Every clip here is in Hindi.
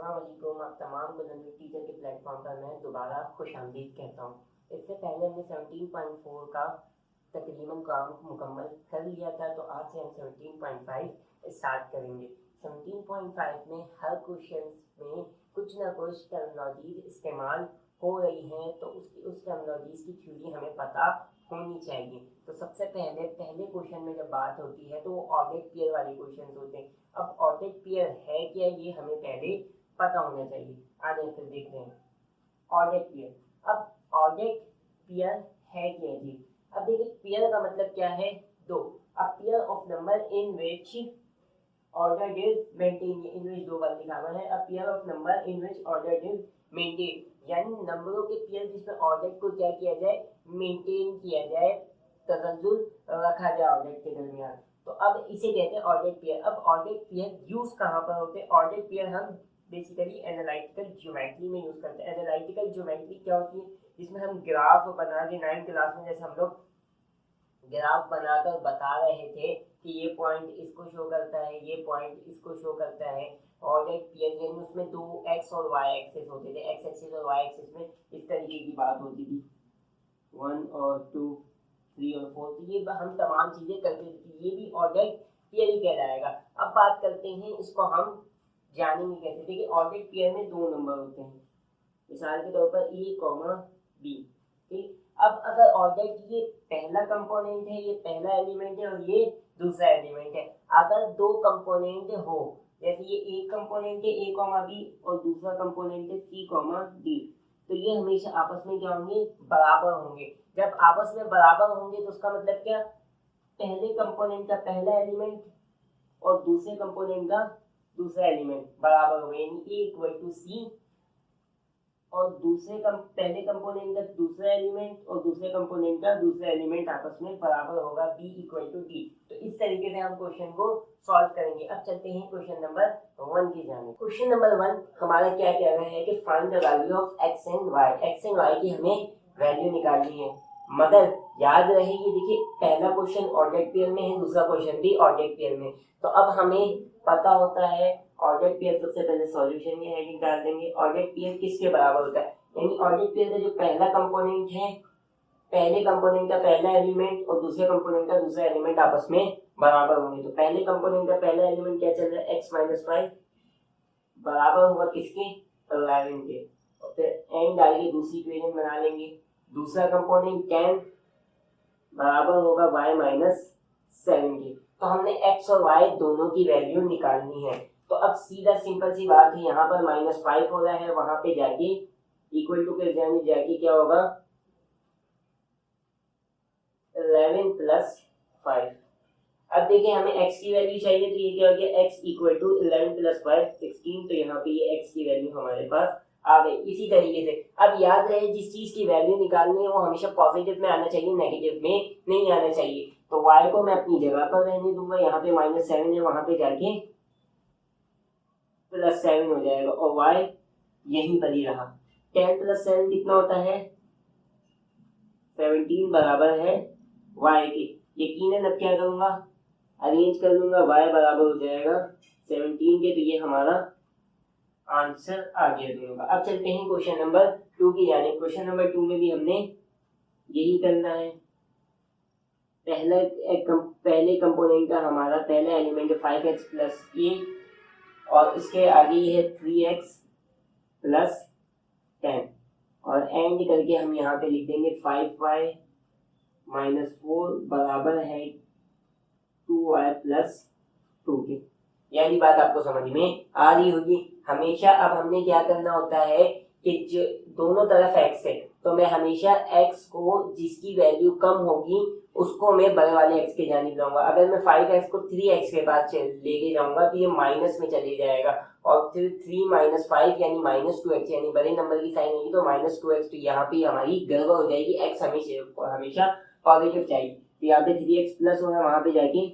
अस्सलाम वालेकुम। आप तमाम को जनरल टीचर के प्लेटफॉर्म पर मैं दोबारा खुशामदीद कहता हूँ। इससे पहले हमने 17.4 का तकरीबन काम मुकम्मल कर लिया था, तो आज से हम 17.5 स्टार्ट करेंगे। 17.5 में हर क्वेश्चन में कुछ ना कुछ टर्मिनोलॉजीज इस्तेमाल हो रही हैं, तो उस टर्मिनोलॉजीज की थ्योरी हमें पता होनी चाहिए। तो सबसे पहले क्वेश्चन में जब बात होती है तो वो ऑर्डर्ड पेयर वाले क्वेश्चन होते हैं। अब ऑर्डर्ड पेयर है क्या, ये हमें पहले पता होना चाहिए। आगे फिर देखते हैं ऑर्डर्ड पेयर। अब ऑर्डर्ड पेयर है क्या जी। अब देखिए पेयर का मतलब क्या है, दो। A pair of number in which order is maintain, in which दो बार लिखा हुआ है। A pair of number in which order is maintain, यानी नंबरों के पेयर जिसमें ऑर्डर को क्या किया जाए, मेंटेन किया जाए, तसल्जुल रखा जाए ऑर्डर के दरमियान। तो अब इसे कहते हैं ऑर्डर्ड पेयर। अब ऑर्डर्ड पेयर यूज कहाँ पर होते हैं? ऑर्डर्ड पेयर हम बेसिकली एनालिटिकल ज्योमेट्री में यूज करते हैं। एनालिटिकल ज्योमेट्री क्या होती है? जिसमें हम ग्राफ बना के 9th क्लास में जैसे हम लोग ग्राफ बनाकर बता रहे थे कि ये पॉइंट इसको शो करता है, ये पॉइंट इसको शो करता है। ऑर्डर्ड पेयर यानी उसमें दो एक्स और वाई एक्सिस होते थे, एक्स एक्सिस और वाई एक्सिस में इस तरीके की बात होती थी, 1 और 2 3 और 4। तो ये हम तमाम चीजें करते थे, ये भी ऑर्डर्ड पेयर ही कहलाएगा। अब बात करते हैं इसको हम जानेंगे कैसे। देखिए ऑर्डर्ड पेयर में दो नंबर होते हैं, मिसाल के तौर पर ए कॉमा बी। ठीक, अब अगर ऑर्डर की ये पहला कंपोनेंट है, ये पहला एलिमेंट है और ये दूसरा एलिमेंट है, अगर दो कंपोनेंट हो, जैसे ये एक कंपोनेंट है ए कॉमा बी और दूसरा कंपोनेंट है सी कॉमा डी, तो ये हमेशा आपस में क्या होंगे, बराबर होंगे। जब आपस में बराबर होंगे तो उसका मतलब क्या, पहले कंपोनेंट का पहला एलिमेंट और दूसरे कंपोनेंट का दूसरा एलिमेंट बराबर होगा, यानी ए इक्वल टू सी और पहले कंपोनेंट का दूसरा एलिमेंट और दूसरे कंपोनेंट का दूसरा एलिमेंट आपस में बराबर होगा, b इक्वल टू डी। तो इस तरीके से हम क्वेश्चन को सॉल्व करेंगे। अब चलते हैं क्वेश्चन नंबर 1 की जाने। क्वेश्चन नंबर 1 हमारा क्या कह रहा है कि find the value of x and y। x and y की हमें वैल्यू निकालनी है, मगर याद रहे ये देखिए पहला क्वेश्चन ऑर्डर्ड पेयर में है, दूसरा क्वेश्चन भी ऑर्डर्ड पेयर में। तो अब हमें पता होता है ऑर्डर्ड पेयर, सबसे पहले सॉल्यूशन में हेडिंग डाल देंगे। ऑर्डर्ड पेयर किसके बराबर होता है, यानी ऑर्डर्ड पेयर का जो पहला कंपोनेंट है, पहले कंपोनेंट का पहला एलिमेंट और दूसरे कंपोनेंट का दूसरा एलिमेंट आपस में बराबर होंगे। तो पहले कंपोनेंट का पहला एलिमेंट क्या चल रहा है, x - 5 बराबर होगा किसके, 11 के। और फिर n डाल के दूसरी इक्वेशन बना लेंगे। दूसरा कंपोनेंट 10 बराबर होगा y - 7 के। तो हमने x और y दोनों की वैल्यू निकालनी है। तो अब सीधा सिंपल सी बात है, यहाँ पर -5 हो रहा है, वहां पे जाके इक्वल टू के जाके क्या होगा, 11 + 5। अब देखिए हमें x की वैल्यू चाहिए, तो ये क्या हो गया, x इक्वल टू 11 + 5 16। तो यहाँ पे ये x की वैल्यू हमारे पास आ गई। इसी तरीके से अब याद रहे जिस चीज की वैल्यू निकालनी है वो हमेशा पॉजिटिव में आना चाहिए, नेगेटिव में नहीं आना चाहिए। तो y को मैं अपनी जगह पर रहने दूंगा, यहाँ पे -7 है, वहां पे जाके +7 हो जाएगा और y यहीं पर ही रहा। 10 + 7 कितना होता है, 17 बराबर है y के। यकीनन अब क्या करूंगा, अरेंज कर लूंगा, y बराबर हो जाएगा 17 के। तो ये हमारा आंसर आ गया दोनों का। अब चलते हैं क्वेश्चन नंबर 2 की जाने। क्वेश्चन नंबर 2 में भी हमने यही करना है। पहले कंपोनेंट का हमारा पहला एलिमेंट 5x + 8 और इसके आगे ये है 3x + 10 और एंड करके हम यहाँ पे लिख देंगे 5y - 4 बराबर है 2y + 2 के। यानी बात आपको समझ में आ रही होगी। हमेशा अब हमने क्या करना होता है कि जो दोनों तरफ x है, तो मैं हमेशा x को जिसकी वैल्यू कम होगी उसको मैं बड़े वाले x के जानिब लाऊंगा। अगर मैं 5x को 3x के पास लेके जाऊंगा तो ये माइनस में चले जाएगा और फिर 3 - 5 यानी -2x, यानी बड़े नंबर की साइन होगी तो -2x। तो यहाँ पे हमारी गड़बड़ हो जाएगी, x हमेशा पॉजिटिव चाहिए। तो यहाँ पे 3x प्लस होगा, वहां पे जाके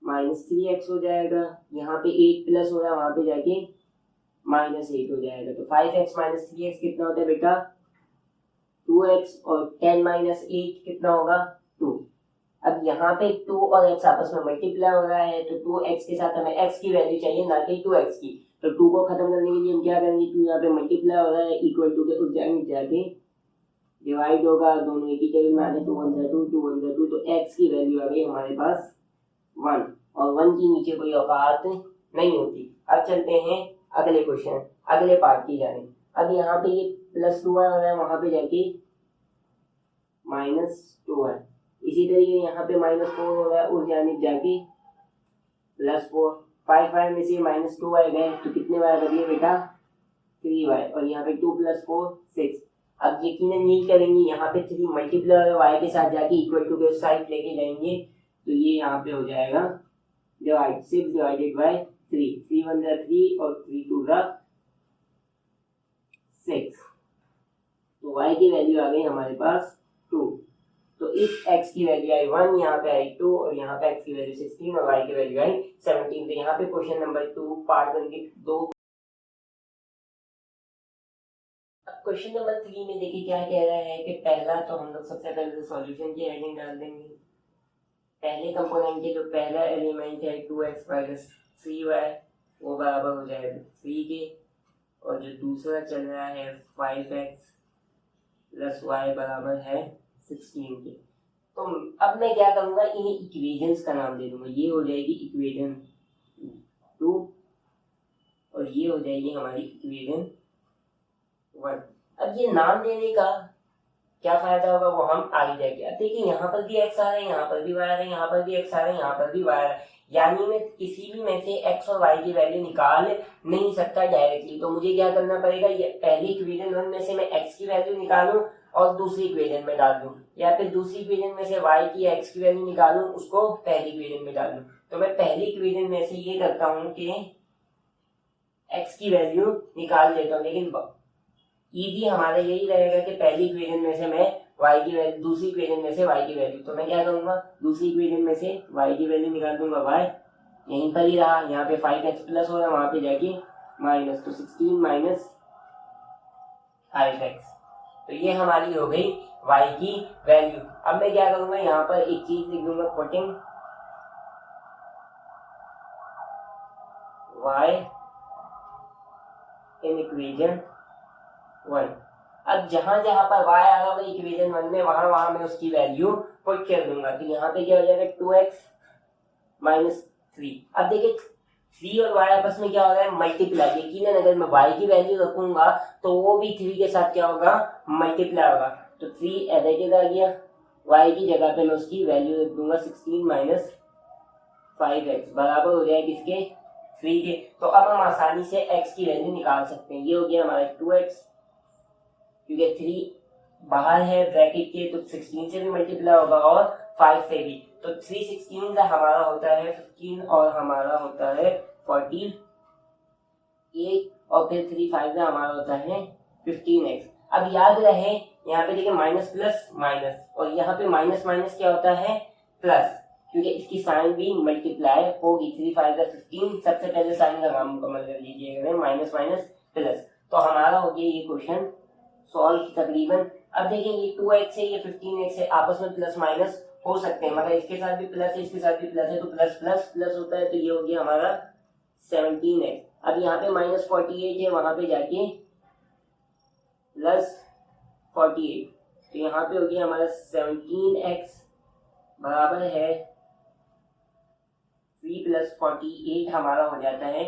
-3x हो जाएगा, यहाँ पे 8 प्लस हो रहा है, वहां पे जाके -8 हो जाएगा। तो 5x - 3x कितना होता है बेटा, 2x और 10 - 8 कितना होगा, 2। अब यहाँ पे 2 और x आपस में मल्टीप्लाई हो रहा है, तो 2x के साथ हमें x की वैल्यू चाहिए, ना कि 2x की। तो 2 को खत्म करने के लिए हम क्या करेंगे, 2 यहाँ पे मल्टीप्लाई हो रहा है, इक्वल टू के उस जाएंगे जाके डिवाइड होगा, दोनों एक ही टेबल में आते, 2 1 2 2 1 2, तो x की वैल्यू आ गई हमारे पास 1, और 1 की नीचे कोई औकात नहीं होती। अब चलते हैं अगले क्वेश्चन, अगले पार्ट की जाने। अब यहाँ पे ये प्लस 2 हो रहा है, वहां पे जाके -2 है। इसी तरीके यहाँ पे -4 हो रहा है, उस जानिब जाके +4। 5 में से -2 गए तो कितने y बदले बेटा, 3y, और यहाँ पे 2 + 4 6। अब यकीनन यही करेंगे, यहाँ पे 3 मल्टीप्लाई y के साथ जाके इक्वल टू के उस साइड लेके जाएंगे, तो ये यहाँ पे हो जाएगा डिवाइड 6 डिवाइडेड बाय 3, 3 1 3 और 3 2 6, तो y की वैल्यू आ गई हमारे पास 2। तो इस x की वैल्यू आई 1, यहाँ पे आई 2, और यहाँ पे x की वैल्यू 16 और y की वैल्यू आई 17। तो यहाँ पे क्वेश्चन नंबर 2 पार्ट 1 के 2। क्वेश्चन नंबर 3 में देखिए क्या कह रहा है कि पहला तो हम लोग सबसे पहले सॉल्यूशन की हेडिंग डाल देंगे। पहले कंपोनेंट के जो पहला एलिमेंट है 2x माइनस 3y वो बराबर हो जाएगा 3 के, और जो दूसरा चल रहा है 5x प्लस y बराबर है 16 के। तो अब मैं क्या करूंगा, इन्हें इक्वेशंस का नाम दे दूंगा। ये हो जाएगी इक्वेशन 2 और ये हो जाएगी हमारी इक्वेशन 1। अब ये नाम देने का क्या फायदा होगा वो हम आगे जाएंगे। अब देखिए यहाँ पर भी x आ रहा है, यहाँ पर भी y आ रहा है, यहाँ पर भी x आ रहा है, यहाँ पर भी y आ रहा है, यानी मैं किसी भी में से x और y की वैल्यू निकाल नहीं सकता डायरेक्टली। तो मुझे क्या करना पड़ेगा, ये पहली इक्वेशन 1 में से मैं x की वैल्यू निकालूं और दूसरी इक्वेशन में डाल दूं, या फिर दूसरी इक्वेशन में से y की x की वैल्यू निकालूं उसको पहली इक्वेशन में डाल दूं। तो मैं पहली इक्वेशन में से ये करता हूँ कि x की वैल्यू निकाल लेता हूँ, लेकिन इजी हमारा यही रहेगा कि पहली इक्वेशन में से मैं y की वैल्यू, दूसरी इक्वेशन में से y की वैल्यू। तो मैं क्या करूंगा, दूसरी इक्वेशन में से y की वैल्यू निकाल दूंगा, y यहीं पर ही रहा, यहाँ पे 5x प्लस हो रहा है, वहां पे जाके माइनस, तो 16 माइनस 5x, तो ये हमारी हो गई y की वैल्यू। अब मैं क्या करूंगा, यहाँ पर एक चीज लिख दूंगा, पुटिंग y इन इक्वेशन 1। अब जहां जहां पर y आ रहा होगा इक्वेशन 1 में, वहां वहां मैं उसकी वैल्यू पुट कर दूंगा। तो यहाँ पे क्या हो जाएगा, 2x माइनस 3। अब देखिए 3 और y आपस में क्या हो रहा है, मल्टीप्लाई। यकीनन अगर मैं y की वैल्यू रखूंगा तो वो भी 3 के साथ क्या होगा, मल्टीप्लाई होगा। तो 3 एडेड आ गया, y की जगह पे मैं उसकी वैल्यू रख दूंगा 16 माइनस 5x बराबर हो जाएगा किसके, 3 के। तो अब हम आसानी से x की वैल्यू निकाल सकते हैं। ये हो गया हमारा 2x, क्योंकि 3 बाहर है ब्रैकेट के, तो 16 से भी मल्टीप्लाई होगा और 5 से भी। तो 3 16 का हमारा होता है 15 और हमारा होता है 48, और फिर 3 5 का हमारा होता है 15x। अब याद रहे यहाँ पे देखिए माइनस प्लस माइनस, और यहाँ पे माइनस माइनस क्या होता है, प्लस, क्योंकि इसकी साइन भी मल्टीप्लाई होगी। 3 5 का 15, सबसे पहले साइन का काम मुकम्मल कर लीजिएगा, माइनस माइनस प्लस। तो हमारा हो गया ये क्वेश्चन सॉल्व तकरीबन। अब देखिए ये 2x है, ये 15x है, आपस में प्लस माइनस हो सकते हैं, मगर इसके साथ भी प्लस है, इसके साथ भी प्लस है, तो प्लस प्लस प्लस होता है। तो ये हो गया हमारा 17x। अब यहाँ पे माइनस 48 है, वहां पे जाके प्लस 48, तो यहाँ पे हो गया हमारा 17x बराबर है 3 प्लस 48, हमारा हो जाता है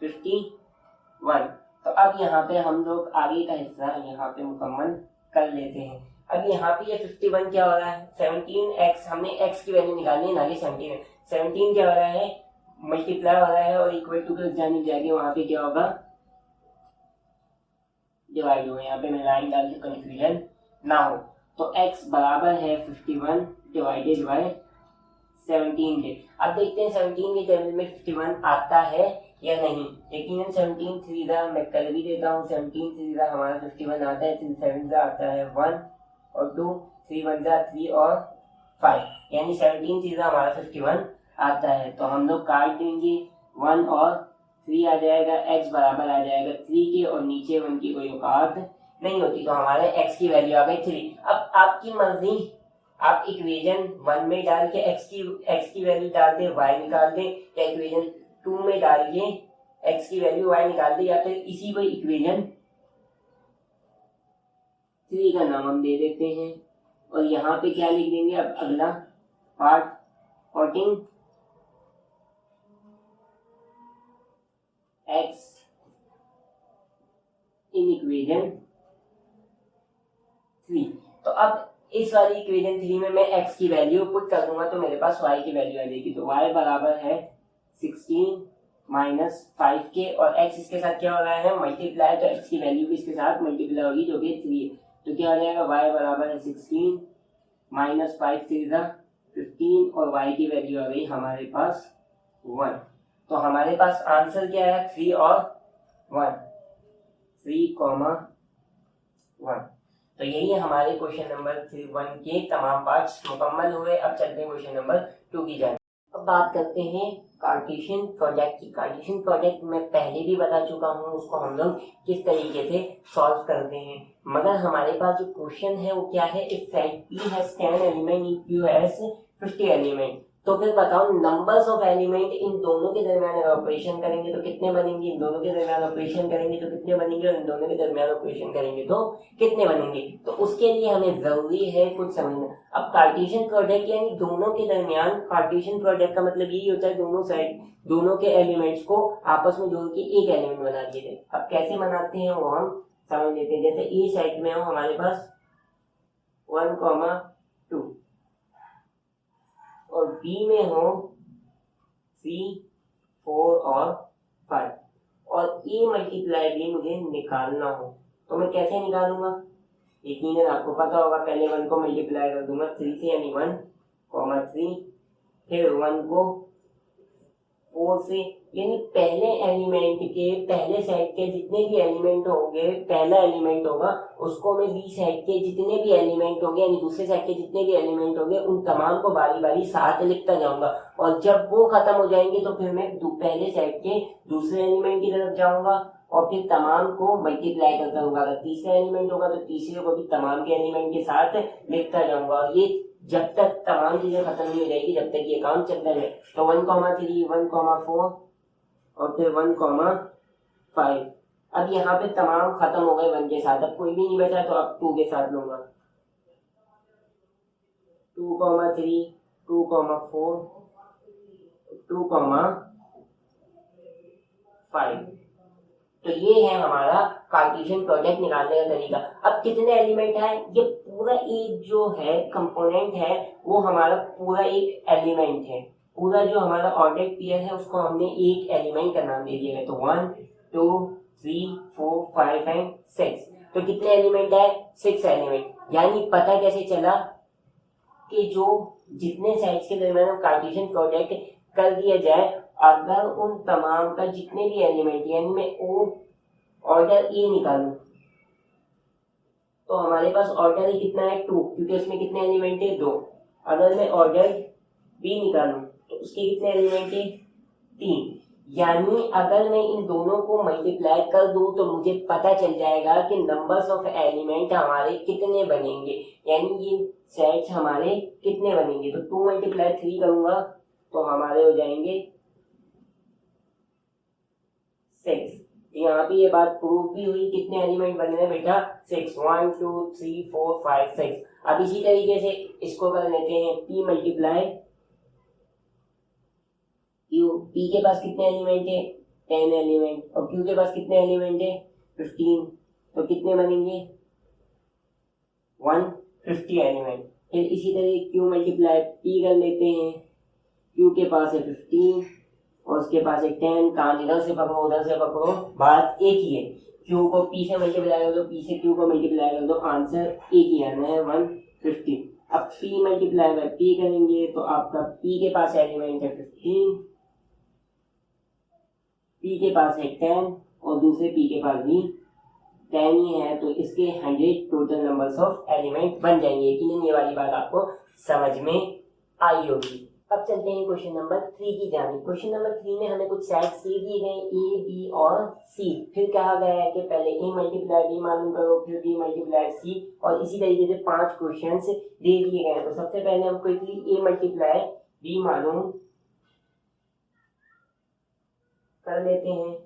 51। तो अब यहाँ पे हम लोग आगे का हिस्सा यहाँ पे मुकम्मल कर लेते हैं। अब यहाँ पे ये 51 क्या हो रहा है, 17x, हमने x की वैल्यू निकालनी है, ना कि 17 क्या हो रहा है, मल्टीप्लाई हो रहा है, और इक्वल टू के जाने जाके वहां पे क्या होगा, डिवाइड होगा। यहाँ पे मैं लाइन डाल दूं कंफ्यूजन ना हो। तो x बराबर है 51 डिवाइडेड बाय 17 के। अब देखते हैं 17 के टेबल में 51 आता है या नहीं। यकीनन 17 सीधा मैं कर भी देता हूँ, 17 सीधा हमारा 51 आता है, 3 7 आता है 1 और 2, 3 1 3 और 5, यानी 17 सीधा हमारा 51 आता है। तो हम लोग काट देंगे, 1 और 3 आ जाएगा, x बराबर आ जाएगा 3 के, और नीचे 1 की कोई औकात नहीं होती, तो हमारे x की वैल्यू आ गई 3। अब आपकी मर्जी, आप इक्वेशन 1 में डाल के x की वैल्यू डाल दे, y निकाल दे, या इक्वेशन 2 में डाल के x की वैल्यू y निकाल दी, या फिर इसी को इक्वेशन 3 का नाम हम दे देते हैं। और यहाँ पे क्या लिख देंगे, अब अगला पार्ट 14 x इन इक्वेशन 3। तो अब इस वाली इक्वेशन 3 में मैं x की वैल्यू पुट कर दूंगा तो मेरे पास y की वैल्यू आ जाएगी। तो y बराबर है 16 माइनस 5k, और x इसके साथ क्या हो रहा है, मल्टीप्लाई, तो x की वैल्यू भी इसके साथ मल्टीप्लाई होगी जो कि 3 है। तो क्या हो जाएगा, y बराबर है 16 माइनस 5 3 15, और y की वैल्यू आ गई हमारे पास 1। तो हमारे पास आंसर क्या है, 3 और 1, 3,1। तो यही है हमारे क्वेश्चन नंबर 1 के तमाम पार्ट्स मुकम्मल हुए। अब चलते हैं क्वेश्चन नंबर 2 की जाए। अब बात करते हैं कार्टेशियन प्रोजेक्ट की। कार्टेशियन प्रोजेक्ट मैं पहले भी बता चुका हूँ, उसको हम लोग किस तरीके से सॉल्व करते हैं। मगर हमारे पास जो क्वेश्चन है वो क्या है, if set P has 10 element in Q has 50 element, तो फिर बताओ नंबर्स ऑफ एलिमेंट इन दोनों के दरमियान अगर ऑपरेशन करेंगे तो कितने बनेंगे, इन दोनों के दरमियान ऑपरेशन करेंगे तो कितने बनेंगे, और इन दोनों के दरमियान ऑपरेशन करेंगे तो कितने बनेंगे। तो उसके लिए हमें जरूरी है कुछ समझना। अब कार्टेशियन प्रोडक्ट यानी दोनों के दरमियान, कार्टेशियन प्रोडक्ट का मतलब यही होता है दोनों साइड, दोनों के एलिमेंट्स को आपस में जोड़ के एक एलिमेंट बना दिए थे। अब कैसे बनाते हैं वो हम समझ लेते हैं। जैसे ए साइड में हो हमारे पास 1,2 और बी में हो 3, 4 और 5, और ए मल्टीप्लाई बी मुझे निकालना हो तो मैं कैसे निकालूंगा, यकीनन आपको पता होगा। पहले 1 को मल्टीप्लाई कर दूंगा 3 से, यानी 1,3, फिर 1 को 4 से, यानी पहले एलिमेंट के, पहले सेट के जितने भी एलिमेंट होंगे, पहला एलिमेंट होगा उसको मैं बी सेट के जितने भी एलिमेंट होंगे, यानी दूसरे सेट के जितने भी एलिमेंट होंगे उन तमाम को बारी बारी साथ लिखता जाऊंगा। और जब वो खत्म हो जाएंगे तो फिर मैं पहले सेट के दूसरे एलिमेंट की तरफ जाऊंगा और फिर तमाम को मल्टीप्लाई करता रहूंगा। अगर तीसरा एलिमेंट होगा तो तीसरे को भी तमाम के एलिमेंट के साथ लिखता जाऊंगा, और ये जब तक तमाम चीजें खत्म नहीं हो जाएगी, जब तक ये काम चलता है। तो 1,3, 1,4 और फिर 1,5। अब यहाँ पे तमाम खत्म हो गए 1 के साथ, अब कोई भी नहीं बचा तो अब 2 के साथ लूंगा। 2,3, 2,4, 2,5। तो ये है हमारा कार्टेशियन प्रोडक्ट निकालने का तरीका। अब कितने एलिमेंट है, ये पूरा एक जो है कंपोनेंट है वो हमारा पूरा एक एलिमेंट है। पूरा जो हमारा ऑर्डर्ड पेयर है उसको हमने एक एलिमेंट का नाम दे दिया है। तो 1, 2, 3, 4, 5 एंड 6। तो कितने एलिमेंट है, 6 एलिमेंट। यानी पता कैसे चला कि जो जितने साइड्स के दरमियान कार्टेशियन प्रोडक्ट कर दिया जाए, अगर उन तमाम का जितने भी एलिमेंट, यानी मैं ओ ऑर्डर ए निकालूं तो हमारे पास ऑर्डर ए कितना है 2, क्योंकि उसमें कितने एलिमेंट है 2। अगर मैं ऑर्डर बी निकालूं तो उसके कितने एलिमेंट है 3। यानी अगर मैं इन दोनों को मल्टीप्लाई कर दूं तो मुझे पता चल जाएगा कि नंबर्स ऑफ एलिमेंट हमारे कितने बनेंगे, यानी ये सेट्स हमारे कितने बनेंगे। तो 2 × 3 करूंगा तो हमारे हो जाएंगे 6। यहाँ पे ये बात प्रूव भी हुई, कितने एलिमेंट बन रहे हैं बेटा 6, 1, 2, 3, 4, 5, 6। अब इसी तरीके से इसको कर लेते हैं P मल्टीप्लाई Q। P के पास कितने एलिमेंट है 10 एलिमेंट, और Q के पास कितने एलिमेंट है 15। तो कितने बनेंगे 150 एलिमेंट। फिर इसी तरह Q मल्टीप्लाई P कर लेते हैं। Q के पास है 15 और उसके पास एक 10। कान इधर से पकड़ो उधर से पकड़ो, बात एक ही है। Q को P से मल्टीप्लाई कर दो, P से Q को मल्टीप्लाई कर दो, आंसर एक ही आना है 150। अब P मल्टीप्लाई बाय P करेंगे तो आपका P के पास एलिमेंट है 15, P के पास है 10 और दूसरे P के पास भी 10 ही है। तो इसके 100 टोटल नंबर्स ऑफ एलिमेंट बन जाएंगे। यकीनन ये वाली बात आपको समझ में आई होगी। अब चलते हैं क्वेश्चन नंबर 3 की जानिब। क्वेश्चन नंबर 3 में हमें कुछ सेट्स दे दिए गए ए, बी और सी। फिर कहा गया है कि पहले ए मल्टीप्लाई बी मालूम करो, फिर बी मल्टीप्लाई सी, और इसी तरीके से 5 क्वेश्चंस दे दिए गए हैं। तो सबसे पहले हम क्विकली ए मल्टीप्लाई बी मालूम कर लेते हैं।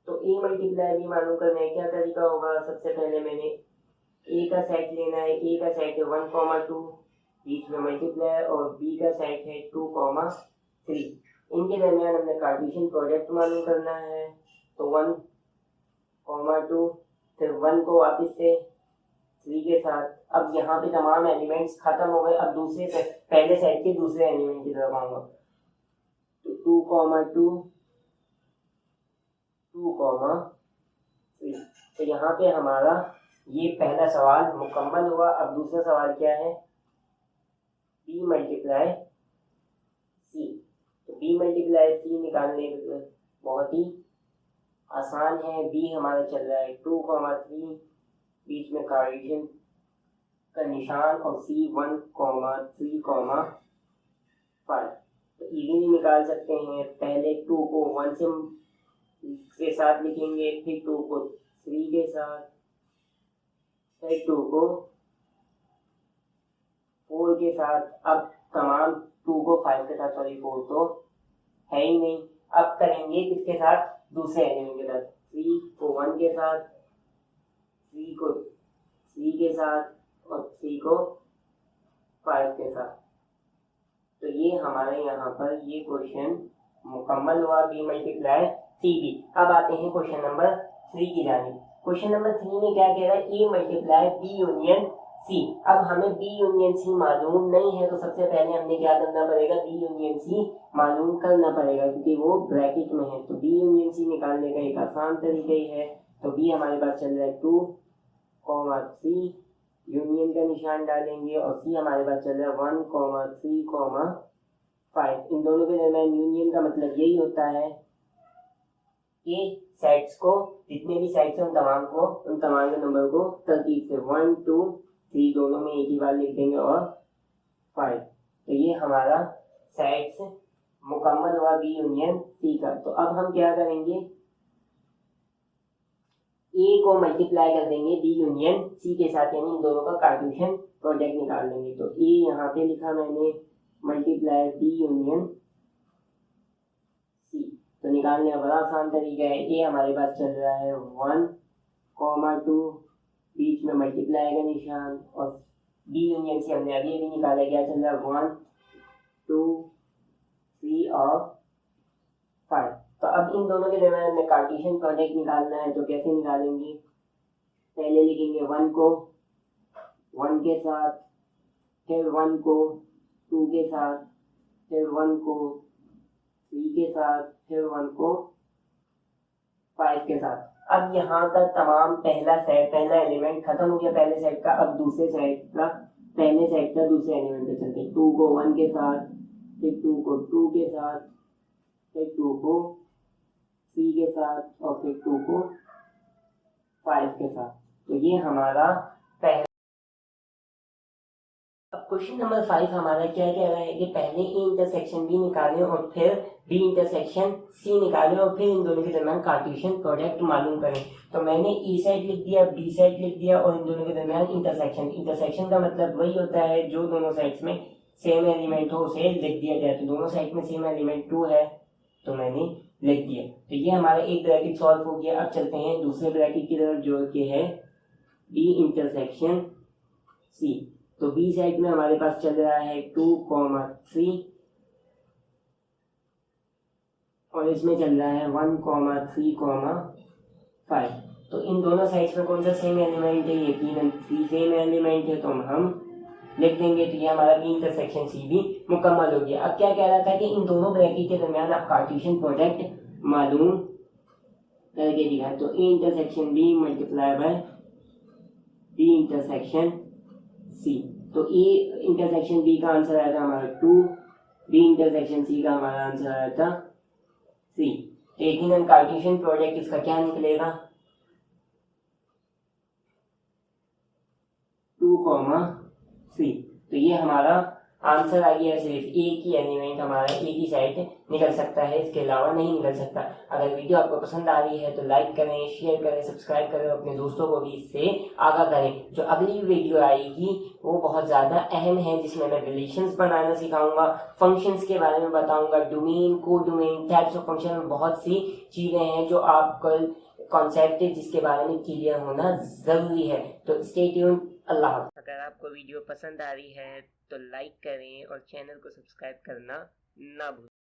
तो ए मल्टीप्लाई बी मालूम करने का क्या तरीका होगा, सबसे पहले मैंने ए का सेट लेना है, ए का सेट है 1,2 बीच में मल्टीप्लाई, और बी का सेट है 2,3। इनके दरमियान हमने कार्टेशियन प्रोडक्ट मालूम करना है। तो 1,2 फिर 1 को वापस से 3 के साथ, अब यहाँ पे तमाम एलिमेंट्स खत्म हो गए, अब दूसरे से पहले सेट के दूसरे एलिमेंट की तरफ आऊंगा। तो 2,2 2,3। तो यहाँ पे हमारा ये पहला सवाल मुकम्मल हुआ। अब दूसरा सवाल क्या है, b मल्टीप्लाई सी। तो b मल्टीप्लाई सी निकालने बहुत ही आसान है। b हमारा चल रहा है 2,3, बीच में कार्टेशियन का निशान, और c 1,3,5। तो इजीली निकाल सकते हैं। पहले 2 को 1 के साथ लिखेंगे, फिर 2 को 3 के साथ, फिर 2 को 4 के साथ। अब तमाम 2 को 5 के साथ, सॉरी 4 तो है ही नहीं। अब करेंगे किसके साथ, दूसरे एलिमेंट के साथ। 3 को 1 के साथ, 3 को 3 के साथ, और 3 को 5 के साथ। तो ये हमारे यहाँ पर ये क्वेश्चन मुकम्मल हुआ, बी मल्टीप्लाई सी बी। अब आते हैं क्वेश्चन नंबर 3 की जानिब। क्वेश्चन नंबर 3 में क्या कह रहा है, A multiply B union C. अब हमें बी यूनियन सी मालूम नहीं है, तो सबसे पहले हमने क्या करना पड़ेगा, बी यूनियन सी मालूम करना पड़ेगा, क्योंकि वो ब्रैकेट में है। तो बी यूनियन सी निकालने का एक आसान तरीका ही है। तो बी हमारे पास चल रहा है 2,3, यूनियन का निशान डालेंगे, और सी हमारे पास चल रहा है 1,3,5। इन दोनों के दरमियान यूनियन का मतलब यही होता है कि सेट्स को, जितने भी सेट्स हैं उन तमाम के नंबर को तरतीब से 1, 2, 3 दोनों में एक ही बार लिख देंगे, और 5। तो ये हमारा सेट्स मुकम्मल हुआ बी यूनियन सी का। तो अब हम क्या करेंगे, ए को मल्टीप्लाई कर देंगे बी यूनियन सी के साथ, यानी इन दोनों का कार्टेशियन प्रोडक्ट निकाल लेंगे। तो ए यहाँ पे लिखा मैंने मल्टीप्लाई बी यूनियन सी। तो निकालने का बड़ा आसान तरीका है। ए हमारे पास चल रहा है 1,2, बीच में मल्टीप्लाई का निशान, और बी यूनियन सी हमने अभी निकाला, क्या चल रहा है 1, 2, 3 और 5। तो अब इन दोनों के दरमियान हमें कार्टेशियन प्रोडक्ट निकालना है। तो कैसे निकालेंगे, पहले लिखेंगे 1 को 1 के साथ, फिर 1 को 2 के साथ, फिर 1 को 3 के साथ, फिर 1 को 5 के साथ। अब यहाँ तक तमाम पहला एलिमेंट खत्म हो गया पहले सेट का। अब दूसरे सेट का, पहले सेट का दूसरे एलिमेंट पे चलते हैं। 2 को 1 के साथ, फिर 2 को 2 के साथ, फिर 2 को 3 के साथ, और फिर 2 को 5 के साथ। तो ये हमारा पहला। अब क्वेश्चन नंबर 5 हमारा क्या कह रहा है कि पहले ए इंटरसेक्शन बी निकालें, और फिर बी इंटरसेक्शन सी निकालें, और फिर इन दोनों के दरमियान कार्टेशियन प्रोडक्ट मालूम करें। तो मैंने ई साइड लिख दिया, बी साइड लिख दिया, और इन दोनों के दरमियान इंटरसेक्शन का मतलब वही होता है जो दोनों साइड्स में सेम एलिमेंट हो उसे लिख दिया जाए। तो दोनों साइड में सेम एलिमेंट 2 है, तो मैंने लिख दिया। तो ये हमारा एक ब्रैकेट सॉल्व हो गया। अब चलते हैं दूसरे ब्रैकेट की तरफ, जो कि है बी इंटरसेक्शन सी। तो बी साइड में हमारे पास चल रहा है 2,3, और इसमें चल रहा है 1,3,5। तो इन दोनों साइड्स में कौन सा सेम एलिमेंट है, यकीनन 3 सेम एलिमेंट है, तो हम लिख देंगे। तो ये हमारा बी इंटरसेक्शन सी भी मुकम्मल हो गया। अब क्या कह रहा था कि इन दोनों ब्रैकेट के दरमियान आप कार्टेशियन प्रोडक्ट मालूम करके दिखाए। तो A intersection B multiply by B intersection C. तो ए इंटरसेक्शन बी का आंसर आया था हमारा 2, बी इंटरसेक्शन सी का हमारा आंसर आया था 3। तो यकीनन कार्टेशियन प्रोडक्ट इसका क्या निकलेगा, 2,3। तो ये हमारा आंसर आ गया सिर्फ एक ही एलिमेंट हमारा एक ही साइड निकल सकता है, इसके अलावा नहीं निकल सकता। अगर वीडियो आपको पसंद आ रही है तो लाइक करें, शेयर करें, सब्सक्राइब करें, अपने दोस्तों को भी इससे आगाह करें। जो अगली वीडियो आएगी वो बहुत ज़्यादा अहम है, जिसमें मैं रिलेशंस बनाना सिखाऊंगा, फंक्शंस के बारे में बताऊंगा, डोमेन, को डोमेन, टाइप्स ऑफ फंक्शन, बहुत सी चीज़ें हैं जो आपको कॉन्सेप्ट है जिसके बारे में क्लियर होना ज़रूरी है। तो स्टे ट्यून। अल्लाह हाफ़िज़। अगर आपको वीडियो पसंद आ रही है तो लाइक करें और चैनल को सब्सक्राइब करना ना भूलें।